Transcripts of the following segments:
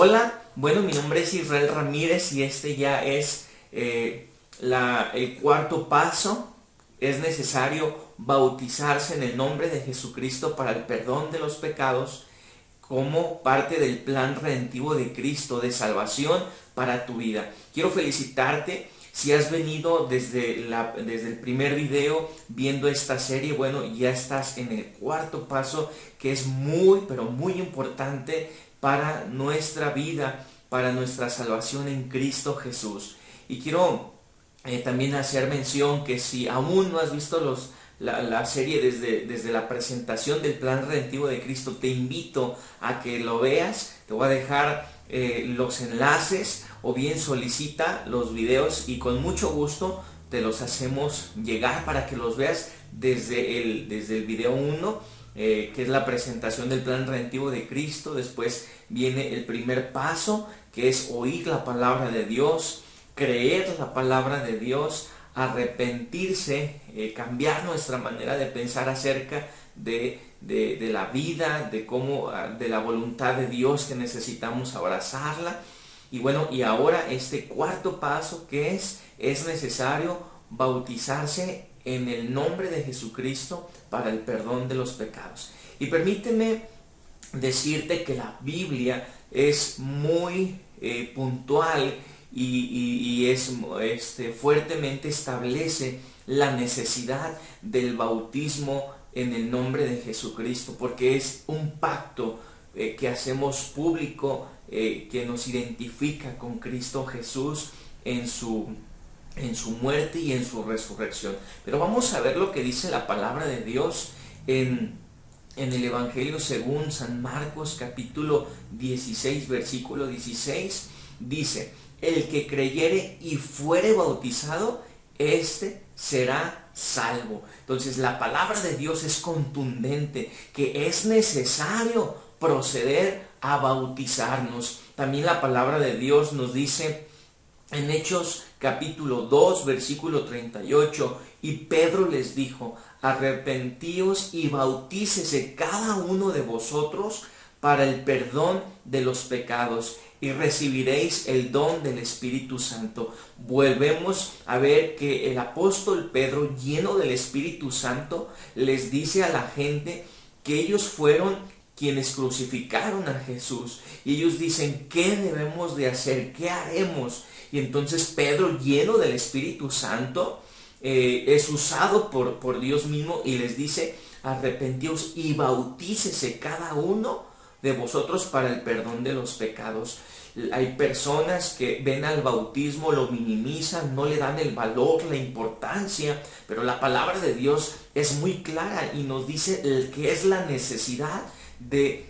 Hola, bueno, mi nombre es Israel Ramírez y este ya es el cuarto paso. Es necesario bautizarse en el nombre de Jesucristo para el perdón de los pecados como parte del plan redentivo de Cristo de salvación para tu vida. Quiero felicitarte si has venido desde el primer video viendo esta serie. Bueno, ya estás en el cuarto paso, que es muy, pero muy importante para nuestra vida, para nuestra salvación en Cristo Jesús. Y quiero también hacer mención que si aún no has visto la serie desde la presentación del plan redentivo de Cristo, te invito a que lo veas. Te voy a dejar los enlaces, o bien solicita los videos y con mucho gusto te los hacemos llegar para que los veas desde el video 1, que es la presentación del plan redentivo de Cristo. Después viene el primer paso, que es oír la palabra de Dios, creer la palabra de Dios, arrepentirse, cambiar nuestra manera de pensar acerca de la vida, de la voluntad de Dios, que necesitamos abrazarla. Y bueno, y ahora este cuarto paso, que es necesario bautizarse en el nombre de Jesucristo para el perdón de los pecados. Y permíteme decirte que la Biblia es muy puntual y fuertemente establece la necesidad del bautismo en el nombre de Jesucristo, porque es un pacto que hacemos público, que nos identifica con Cristo Jesús en su muerte y en su resurrección. Pero vamos a ver lo que dice la palabra de Dios en el Evangelio según San Marcos, capítulo 16, versículo 16. Dice: el que creyere y fuere bautizado, éste será salvo. Entonces la palabra de Dios es contundente, que es necesario proceder a bautizarnos. También la palabra de Dios nos dice en Hechos capítulo 2, versículo 38, y Pedro les dijo: arrepentíos y bautícese cada uno de vosotros para el perdón de los pecados, y recibiréis el don del Espíritu Santo. Volvemos a ver que el apóstol Pedro, lleno del Espíritu Santo, les dice a la gente que ellos fueron quienes crucificaron a Jesús. Y ellos dicen: ¿qué debemos de hacer? ¿Qué haremos? Y entonces Pedro, lleno del Espíritu Santo, es usado por Dios mismo y les dice: arrepentíos y bautícese cada uno de vosotros para el perdón de los pecados. Hay personas que ven al bautismo, lo minimizan, no le dan el valor, la importancia, pero la palabra de Dios es muy clara y nos dice que es la necesidad de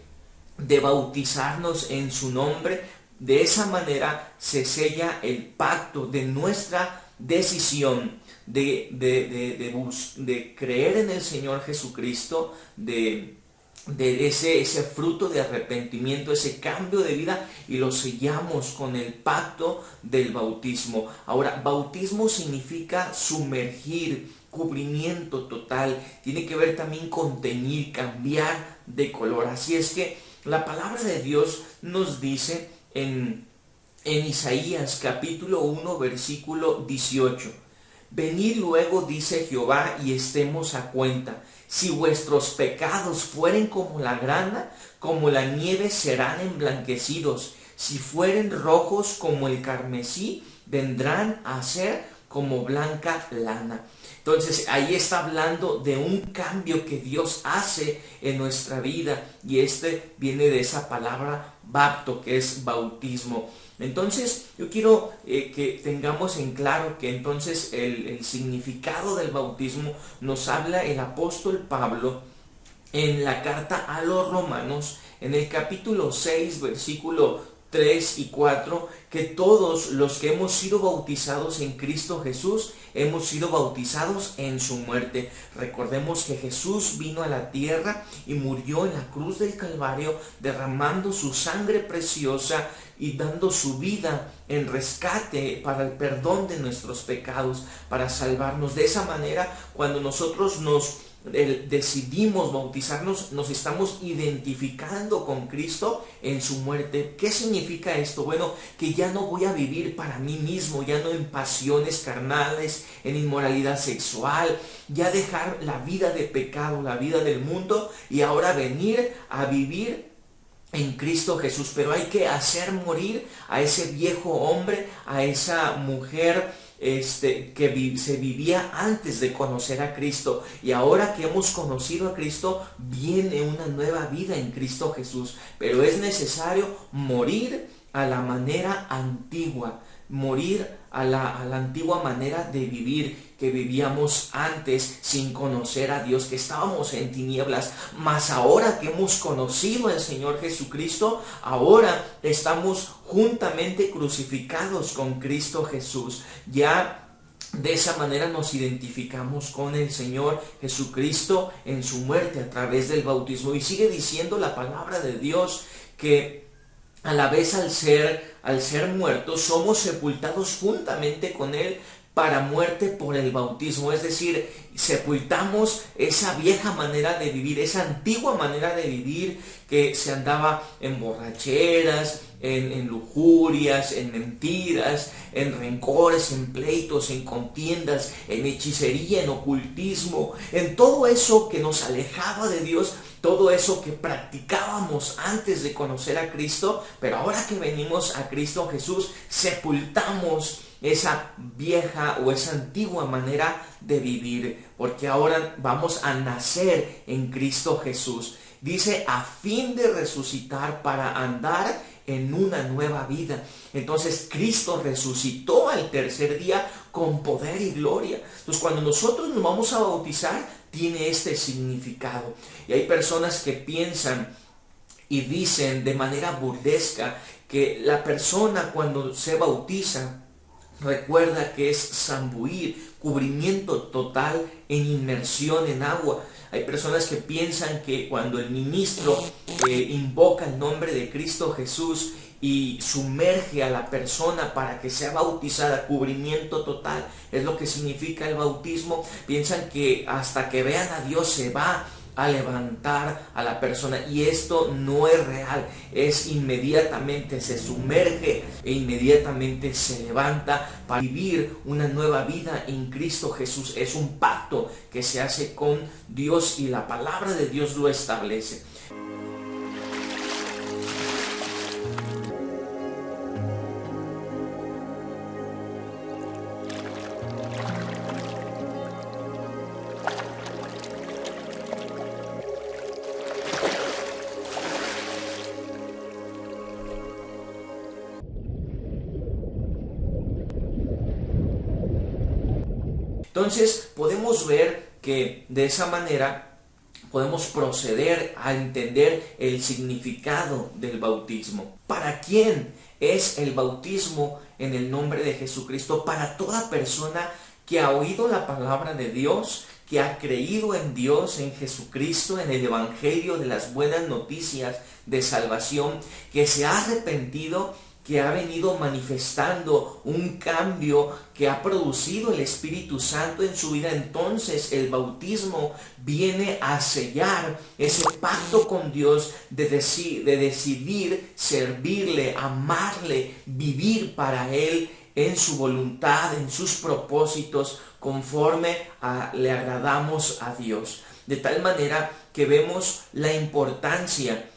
bautizarnos en su nombre. De esa manera se sella el pacto de nuestra decisión de creer en el Señor Jesucristo, de ese fruto de arrepentimiento, ese cambio de vida, y lo sellamos con el pacto del bautismo. Ahora, bautismo significa sumergir, cubrimiento total, tiene que ver también con teñir, cambiar de color. Así es que la palabra de Dios nos dice en Isaías capítulo 1, versículo 18: venid luego, dice Jehová, y estemos a cuenta. Si vuestros pecados fueren como la grana, como la nieve serán emblanquecidos. Si fueren rojos como el carmesí, vendrán a ser como blanca lana. Entonces ahí está hablando de un cambio que Dios hace en nuestra vida, y viene de esa palabra bapto, que es bautismo. Entonces yo quiero que tengamos en claro que entonces el significado del bautismo nos habla el apóstol Pablo en la carta a los Romanos, en el capítulo 6, versículo 3 y 4, que todos los que hemos sido bautizados en Cristo Jesús hemos sido bautizados en su muerte. Recordemos que Jesús vino a la tierra y murió en la cruz del Calvario, derramando su sangre preciosa y dando su vida en rescate para el perdón de nuestros pecados, para salvarnos. De esa manera, cuando nosotros nos decidimos bautizarnos, nos estamos identificando con Cristo en su muerte. ¿Qué significa esto? Bueno, que ya no voy a vivir para mí mismo, ya no en pasiones carnales, en inmoralidad sexual, ya dejar la vida de pecado, la vida del mundo, y ahora venir a vivir en Cristo Jesús. Pero hay que hacer morir a ese viejo hombre, a esa mujer que se vivía antes de conocer a Cristo, y ahora que hemos conocido a Cristo viene una nueva vida en Cristo Jesús. Pero es necesario morir a la manera antigua, morir a la antigua manera de vivir que vivíamos antes sin conocer a Dios, que estábamos en tinieblas. Mas ahora que hemos conocido al Señor Jesucristo, ahora estamos juntamente crucificados con Cristo Jesús. Ya de esa manera nos identificamos con el Señor Jesucristo en su muerte a través del bautismo. Y sigue diciendo la palabra de Dios que a la vez al ser muertos somos sepultados juntamente con Él para muerte por el bautismo. Es decir, sepultamos esa vieja manera de vivir, esa antigua manera de vivir que se andaba en borracheras, en lujurias, en mentiras, en rencores, en pleitos, en contiendas, en hechicería, en ocultismo, en todo eso que nos alejaba de Dios, todo eso que practicábamos antes de conocer a Cristo. Pero ahora que venimos a Cristo Jesús, sepultamos esa vieja o esa antigua manera de vivir, porque ahora vamos a nacer en Cristo Jesús. Dice, a fin de resucitar para andar en una nueva vida. Entonces Cristo resucitó al tercer día con poder y gloria. Entonces cuando nosotros nos vamos a bautizar, tiene este significado. Y hay personas que piensan y dicen de manera burlesca que la persona cuando se bautiza recuerda que es zambuir, cubrimiento total en inmersión en agua. Hay personas que piensan que cuando el ministro invoca el nombre de Cristo Jesús y sumerge a la persona para que sea bautizada, cubrimiento total, es lo que significa el bautismo. Piensan que hasta que vean a Dios se va a levantar a la persona, y esto no es real. Es inmediatamente se sumerge e inmediatamente se levanta para vivir una nueva vida en Cristo Jesús. Es un pacto que se hace con Dios y la palabra de Dios lo establece. Entonces podemos ver que de esa manera podemos proceder a entender el significado del bautismo. ¿Para quién es el bautismo en el nombre de Jesucristo? Para toda persona que ha oído la palabra de Dios, que ha creído en Dios, en Jesucristo, en el Evangelio de las buenas noticias de salvación, que se ha arrepentido, que ha venido manifestando un cambio que ha producido el Espíritu Santo en su vida. Entonces el bautismo viene a sellar ese pacto con Dios de decidir servirle, amarle, vivir para Él en su voluntad, en sus propósitos, conforme le agradamos a Dios. De tal manera que vemos la importancia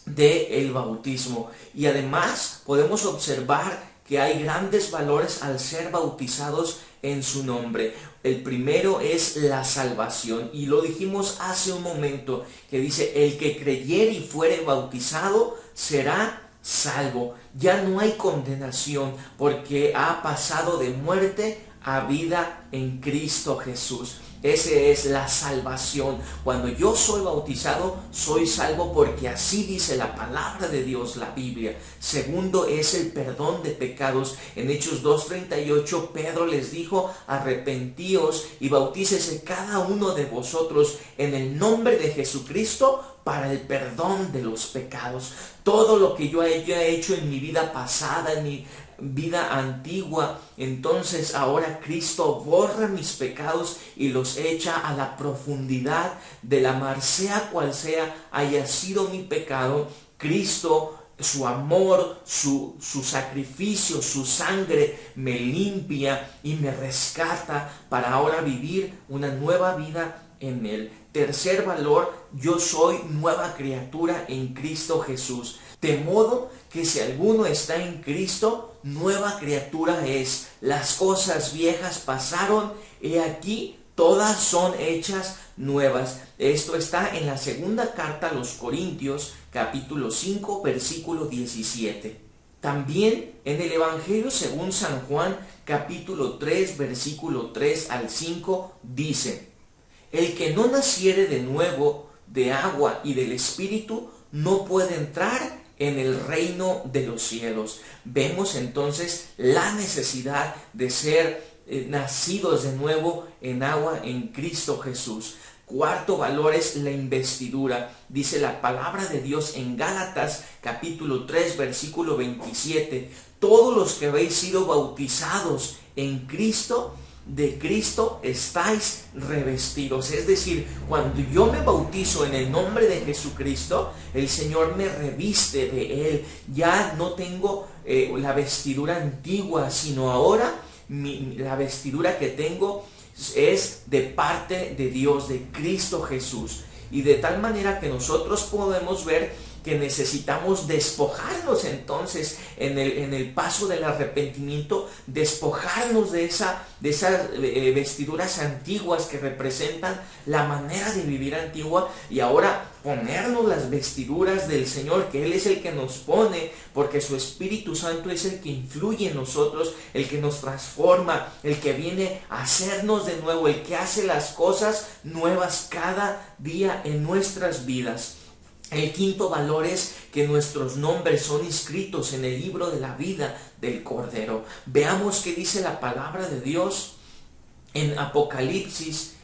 del bautismo, y además podemos observar que hay grandes valores al ser bautizados en su nombre. El primero es la salvación, y lo dijimos hace un momento, que dice: el que creyere y fuere bautizado será salvo. Ya no hay condenación, porque ha pasado de muerte a vida en Cristo Jesús. Esa es la salvación. Cuando yo soy bautizado, soy salvo, porque así dice la palabra de Dios, la Biblia. Segundo es el perdón de pecados. En Hechos 2:38, Pedro les dijo: arrepentíos y bautícese cada uno de vosotros en el nombre de Jesucristo para el perdón de los pecados. Todo lo que yo haya hecho en mi vida pasada, en mi vida antigua, entonces ahora Cristo borra mis pecados y los echa a la profundidad de la mar, sea cual sea haya sido mi pecado. Cristo, su amor, su sacrificio, su sangre me limpia y me rescata para ahora vivir una nueva vida en Él. Tercer valor, yo soy nueva criatura en Cristo Jesús. De modo que si alguno está en Cristo, nueva criatura es. Las cosas viejas pasaron, he aquí, todas son hechas nuevas. Esto está en la segunda carta a los Corintios, capítulo 5, versículo 17. También en el Evangelio según San Juan, capítulo 3, versículo 3 al 5, dice: el que no naciere de nuevo de agua y del Espíritu no puede entrar en el reino de los cielos. Vemos entonces la necesidad de ser nacidos de nuevo en agua en Cristo Jesús. Cuarto valor es la investidura. Dice la palabra de Dios en Gálatas capítulo 3 versículo 27: todos los que habéis sido bautizados en Cristo, de Cristo estáis revestidos. Es decir, cuando yo me bautizo en el nombre de Jesucristo, el Señor me reviste de Él. Ya no tengo la vestidura antigua, sino ahora la vestidura que tengo es de parte de Dios, de Cristo Jesús. Y de tal manera que nosotros podemos ver que necesitamos despojarnos entonces en el paso del arrepentimiento, despojarnos de esas vestiduras antiguas que representan la manera de vivir antigua, y ahora ponernos las vestiduras del Señor, que Él es el que nos pone, porque su Espíritu Santo es el que influye en nosotros, el que nos transforma, el que viene a hacernos de nuevo, el que hace las cosas nuevas cada día en nuestras vidas. El quinto valor es que nuestros nombres son inscritos en el libro de la vida del Cordero. Veamos qué dice la palabra de Dios en Apocalipsis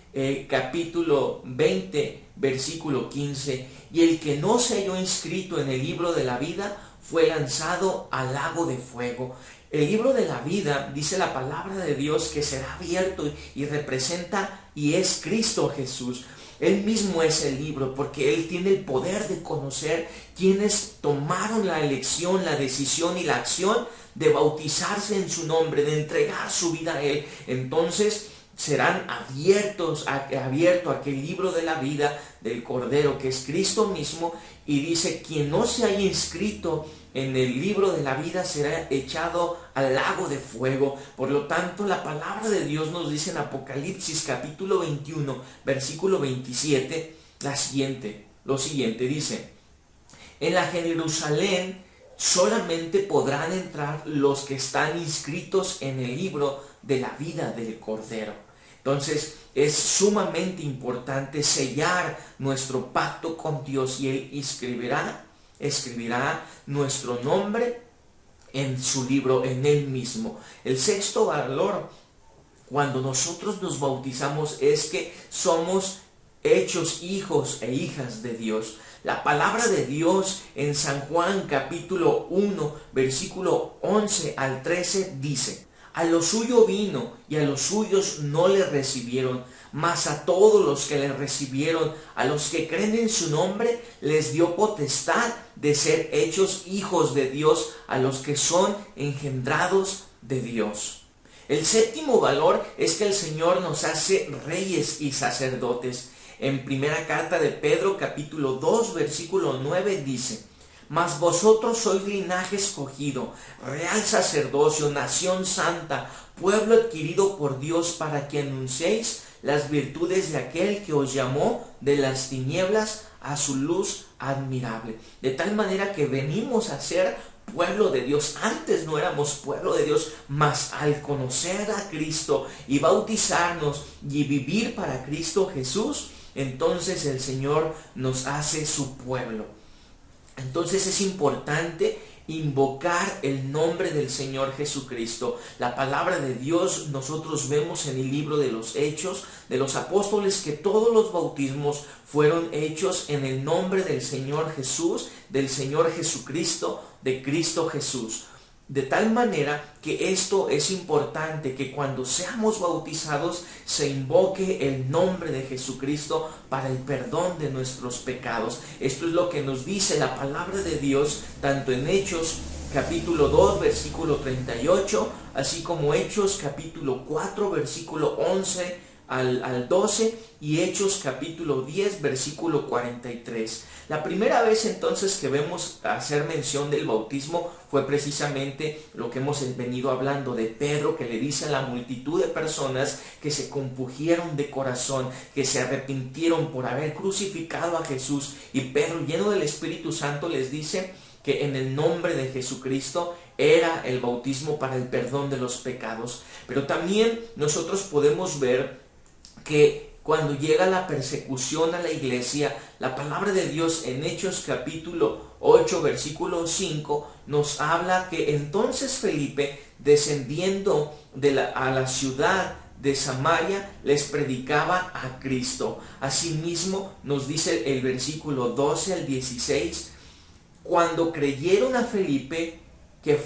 capítulo 20, versículo 15. Y el que no se halló inscrito en el libro de la vida fue lanzado al lago de fuego. El libro de la vida, dice la palabra de Dios, que será abierto y representa y es Cristo Jesús. Él mismo es el libro, porque Él tiene el poder de conocer quienes tomaron la elección, la decisión y la acción de bautizarse en su nombre, de entregar su vida a Él. Entonces serán abierto aquel libro de la vida del Cordero, que es Cristo mismo, y dice: quien no se haya inscrito en el libro de la vida será echado al lago de fuego. Por lo tanto, la palabra de Dios nos dice en Apocalipsis capítulo 21, versículo 27, lo siguiente dice: en la Jerusalén solamente podrán entrar los que están inscritos en el libro de la vida del Cordero. Entonces es sumamente importante sellar nuestro pacto con Dios, y Él escribirá nuestro nombre en su libro, en Él mismo. El sexto valor cuando nosotros nos bautizamos es que somos hechos hijos e hijas de Dios. La palabra de Dios en San Juan capítulo 1 versículo 11 al 13 dice: a lo suyo vino y a los suyos no le recibieron, mas a todos los que le recibieron, a los que creen en su nombre, les dio potestad de ser hechos hijos de Dios, a los que son engendrados de Dios. El séptimo valor es que el Señor nos hace reyes y sacerdotes. En primera carta de Pedro capítulo 2 versículo 9 dice: mas vosotros sois linaje escogido, real sacerdocio, nación santa, pueblo adquirido por Dios, para que anunciéis las virtudes de aquel que os llamó de las tinieblas a su luz admirable. De tal manera que venimos a ser pueblo de Dios. Antes no éramos pueblo de Dios, mas al conocer a Cristo y bautizarnos y vivir para Cristo Jesús, entonces el Señor nos hace su pueblo. Entonces es importante invocar el nombre del Señor Jesucristo. La palabra de Dios, nosotros vemos en el libro de los Hechos de los Apóstoles que todos los bautismos fueron hechos en el nombre del Señor Jesús, del Señor Jesucristo, de Cristo Jesús. De tal manera que esto es importante, que cuando seamos bautizados se invoque el nombre de Jesucristo para el perdón de nuestros pecados. Esto es lo que nos dice la palabra de Dios, tanto en Hechos capítulo 2, versículo 38, así como Hechos capítulo 4, versículo 11 al 12, y Hechos capítulo 10, versículo 43. La primera vez entonces que vemos hacer mención del bautismo fue precisamente lo que hemos venido hablando de Pedro, que le dice a la multitud de personas que se compungieron de corazón, que se arrepintieron por haber crucificado a Jesús, y Pedro, lleno del Espíritu Santo, les dice que en el nombre de Jesucristo era el bautismo para el perdón de los pecados. Pero también nosotros podemos ver que cuando llega la persecución a la iglesia, la palabra de Dios en Hechos capítulo 8, versículo 5, nos habla que entonces Felipe, descendiendo a la ciudad de Samaria, les predicaba a Cristo. Asimismo, nos dice el versículo 12 al 16, cuando creyeron a Felipe, que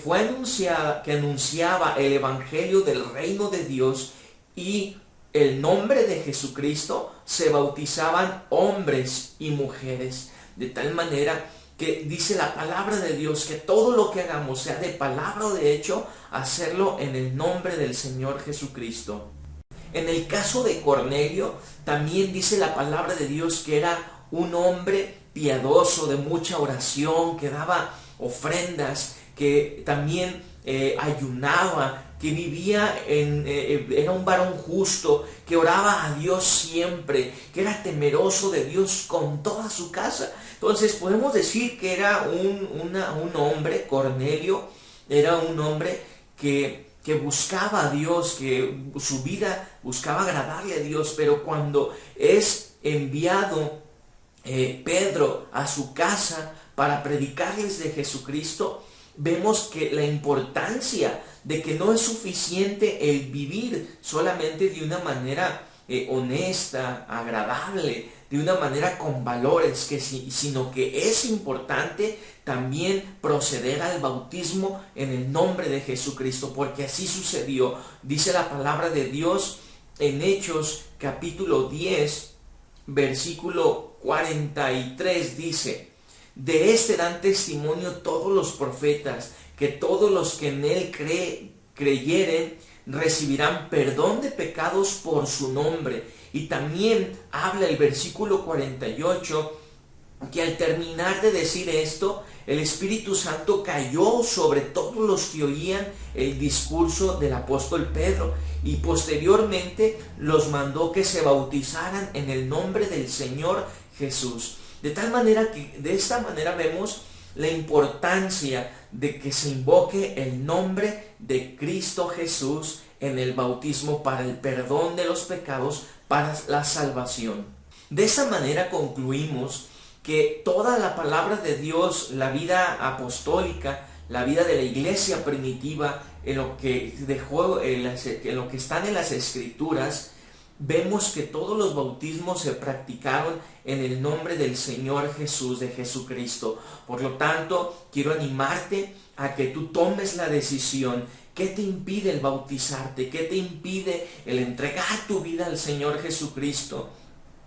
anunciaba el evangelio del reino de Dios y el nombre de Jesucristo, se bautizaban hombres y mujeres. De tal manera que dice la palabra de Dios que todo lo que hagamos, sea de palabra o de hecho, hacerlo en el nombre del Señor Jesucristo. En el caso de Cornelio, también dice la palabra de Dios que era un hombre piadoso, de mucha oración, que daba ofrendas, que también ayunaba, que vivía era un varón justo, que oraba a Dios siempre, que era temeroso de Dios con toda su casa. Entonces podemos decir que era un hombre, Cornelio, era un hombre que buscaba a Dios, que su vida buscaba agradarle a Dios, pero cuando es enviado Pedro a su casa para predicarles de Jesucristo, vemos que la importancia de que no es suficiente el vivir solamente de una manera honesta, agradable, de una manera con valores, sino que es importante también proceder al bautismo en el nombre de Jesucristo, porque así sucedió. Dice la palabra de Dios en Hechos capítulo 10, versículo 43, dice: de este dan testimonio todos los profetas, que todos los que en él creyeren recibirán perdón de pecados por su nombre. Y también habla el versículo 48, que al terminar de decir esto, el Espíritu Santo cayó sobre todos los que oían el discurso del apóstol Pedro, y posteriormente los mandó que se bautizaran en el nombre del Señor Jesús. De tal manera que de esta manera vemos la importancia de que se invoque el nombre de Cristo Jesús en el bautismo para el perdón de los pecados, para la salvación. De esta manera concluimos que toda la palabra de Dios, la vida apostólica, la vida de la iglesia primitiva, en lo que dejó, en lo que están en las Escrituras, vemos que todos los bautismos se practicaron en el nombre del Señor Jesús, de Jesucristo. Por lo tanto, quiero animarte a que tú tomes la decisión. ¿Qué te impide el bautizarte? ¿Qué te impide el entregar tu vida al Señor Jesucristo?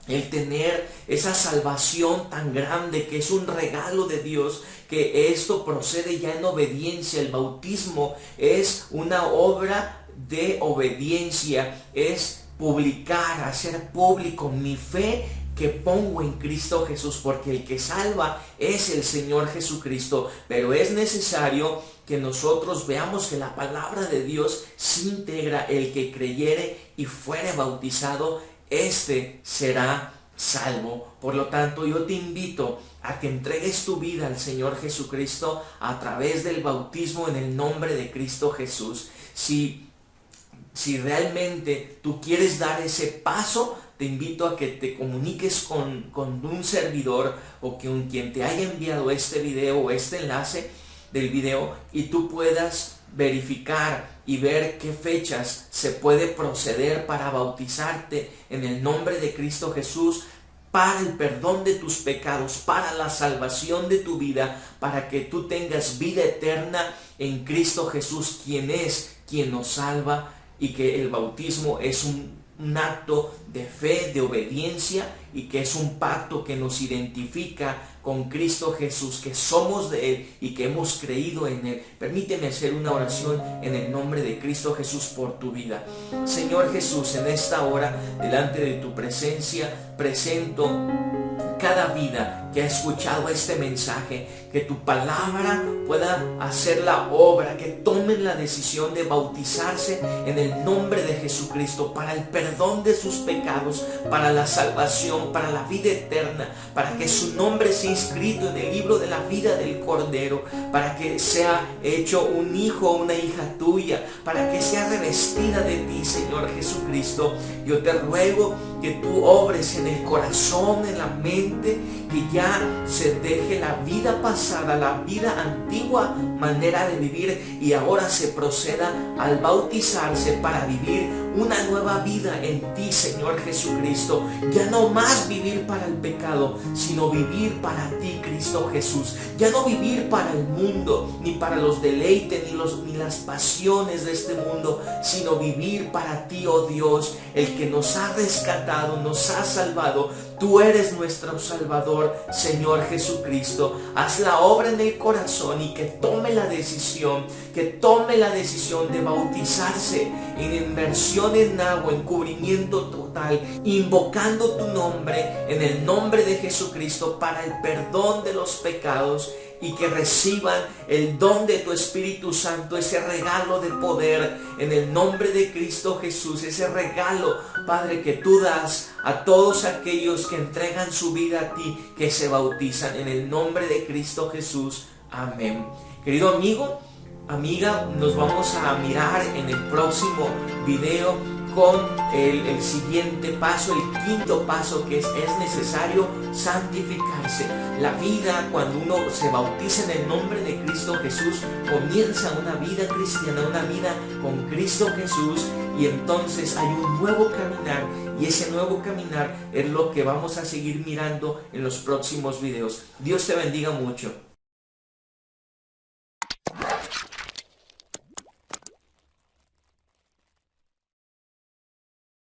El tener esa salvación tan grande, que es un regalo de Dios, que esto procede ya en obediencia. El bautismo es una obra de obediencia, es publicar, hacer público mi fe que pongo en Cristo Jesús, porque el que salva es el Señor Jesucristo. Pero es necesario que nosotros veamos que la palabra de Dios se integra: el que creyere y fuere bautizado, este será salvo. Por lo tanto, yo te invito a que entregues tu vida al Señor Jesucristo a través del bautismo en el nombre de Cristo Jesús. Si realmente tú quieres dar ese paso, te invito a que te comuniques con un servidor o con quien te haya enviado este video o este enlace del video, y tú puedas verificar y ver qué fechas se puede proceder para bautizarte en el nombre de Cristo Jesús, para el perdón de tus pecados, para la salvación de tu vida, para que tú tengas vida eterna en Cristo Jesús, quien nos salva, y que el bautismo es un acto de fe, de obediencia, y que es un pacto que nos identifica con Cristo Jesús, que somos de Él y que hemos creído en Él. Permíteme hacer una oración en el nombre de Cristo Jesús por tu vida. Señor Jesús, en esta hora, delante de tu presencia, presento cada vida que ha escuchado este mensaje, que tu palabra pueda hacer la obra, que tomen la decisión de bautizarse en el nombre de Jesucristo para el perdón de sus pecados, para la salvación, para la vida eterna, para que su nombre sea inscrito en el libro de la vida del Cordero, para que sea hecho un hijo o una hija tuya, para que sea revestida de ti, Señor Jesucristo. Yo te ruego que tú obres en el corazón, en la mente, que ya se deje la vida pasada, la vida antigua manera de vivir, y ahora se proceda al bautizarse para vivir una nueva vida en ti, Señor Jesucristo. Ya no más vivir para el pecado, sino vivir para ti, Cristo Jesús. Ya no vivir para el mundo, ni para los deleites, ni las pasiones de este mundo, sino vivir para ti, oh Dios, el que nos ha rescatado, nos ha salvado. Tú eres nuestro Salvador, Señor Jesucristo. Haz la obra en el corazón y que tome la decisión de bautizarse en inmersión en agua, en cubrimiento total, invocando tu nombre, en el nombre de Jesucristo, para el perdón de los pecados, y que reciban el don de tu Espíritu Santo, ese regalo de poder en el nombre de Cristo Jesús, ese regalo, Padre, que tú das a todos aquellos que entregan su vida a ti, que se bautizan en el nombre de Cristo Jesús. Amén. Querido amigo, amiga, nos vamos a mirar en el próximo video con el siguiente paso, el quinto paso, que es necesario santificarse. La vida, cuando uno se bautiza en el nombre de Cristo Jesús, comienza una vida cristiana, una vida con Cristo Jesús, y entonces hay un nuevo caminar, y ese nuevo caminar es lo que vamos a seguir mirando en los próximos videos. Dios te bendiga mucho.